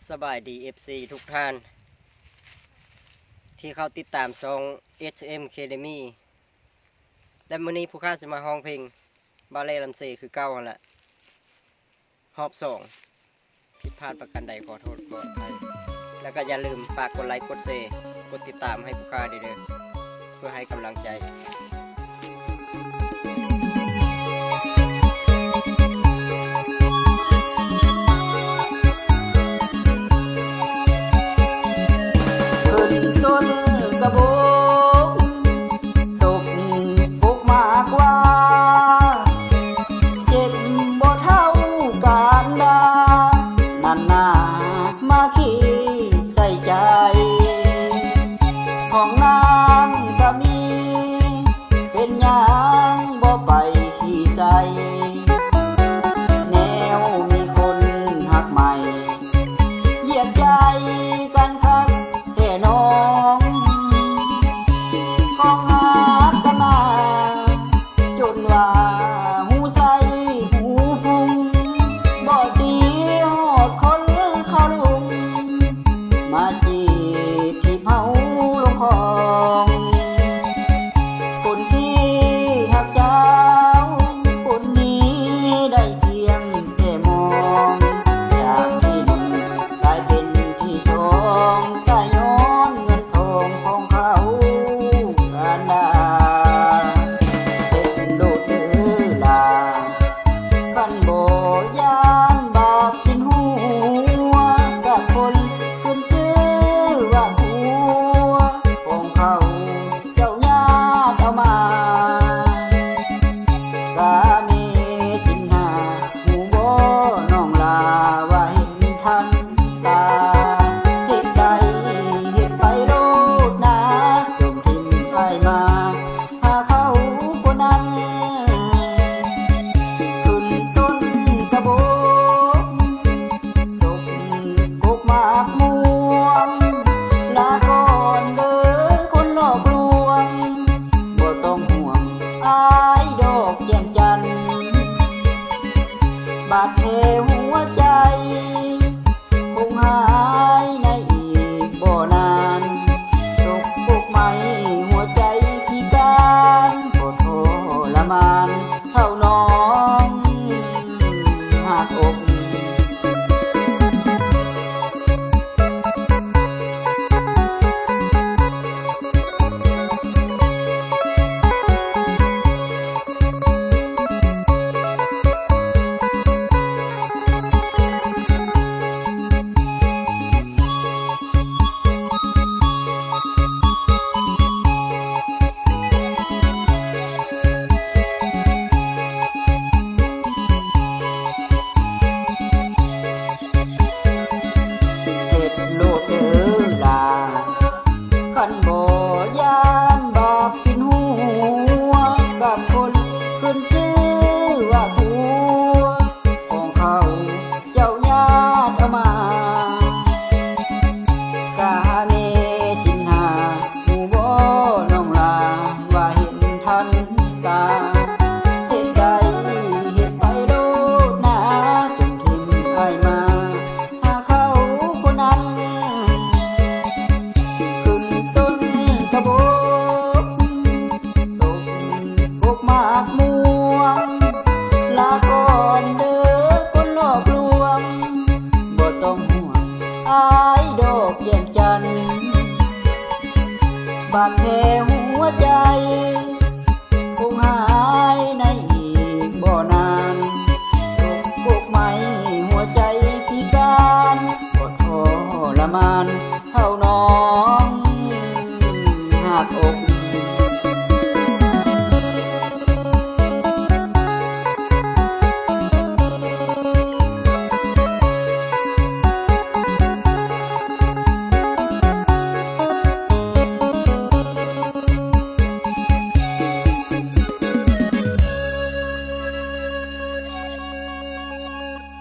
สบายดี FC ทุกท่านที่เข้าติดตามซอง HM Academy และมื้อนี้ผู้ข้าจะมาห้องเพลงบาเล่ลำเซคือเก้าแหละรอบ2ผิดพลาดประการใดขอโทษขออภัยแล้วก็อย่าลืมฝากกดไลค์กดแชร์กดติดตามให้ผู้ข้าด้วยเด้อเพื่อให้กำลังใจต้นกระโบกตกปกมากว่าเจ็บบ่เท่าการดานานนามาขี้ใส่ใจห้องน้ำก็มีเป็นหยังบ่ไปขี้ใส่แนวมีคนหักใหม่เหยียดใจกันคักแท่น้องของหักกันมาจนว่าหูใสหูฟุ้งบ่ตีหอดคนเขาลุงมาจีบที่เผาลงคลองคนที่หักเจ้าคนนี้ได้เพียงแค่มองจากที่หนึ่งกลายเป็นที่สองก็ย้อนเงินทองของเขาการดาเป็นโดดเดือลาขันโบยานบาปกินหัวกับคนขึ้นชื่อว่าหัวของเขาเจ้าญาติเอามากาเมสินหาหูบ่น้องลาว่าเห็นทันตาเหตุใดเหตุไปโลดนาส่งทิมไปมาหาเขาคนนั้นขึ้นต้นกระโบกตกกกมากม่วงลาก่อนเด้อคนหลอกลวงบ่ต้องห่วงอายดอกแจ่มจันทร์บาดแผลหัวใจคงหายในอีกบ่นานตกปกไหมหัวใจพิการปวดทรมานเท่าน้องหักอก เฮ็ดโลดเด้อลาคันบ่ยานบาปกินหัวกับคนขึ้นชื่อว่าผัวของเขาเจ้าญาติเอามากาเมสินหาหูบ่น้องลาว่าเห็นทันตาเหตุใดเหตุไปโลดนาส่งทิมให้มาหาเขาคนนั้นขึ้นต้นกระโบกตกกกมากม่วงลาก่อนเด้อคนหลอกลวงบ่ต้องห่วงอายดอกแจ่มจันทร์บาดแผลหัวใจคงหายในอีกบ่นานตกปกไหมหัวใจพิการปวดทรมานเท่าน้องหักอก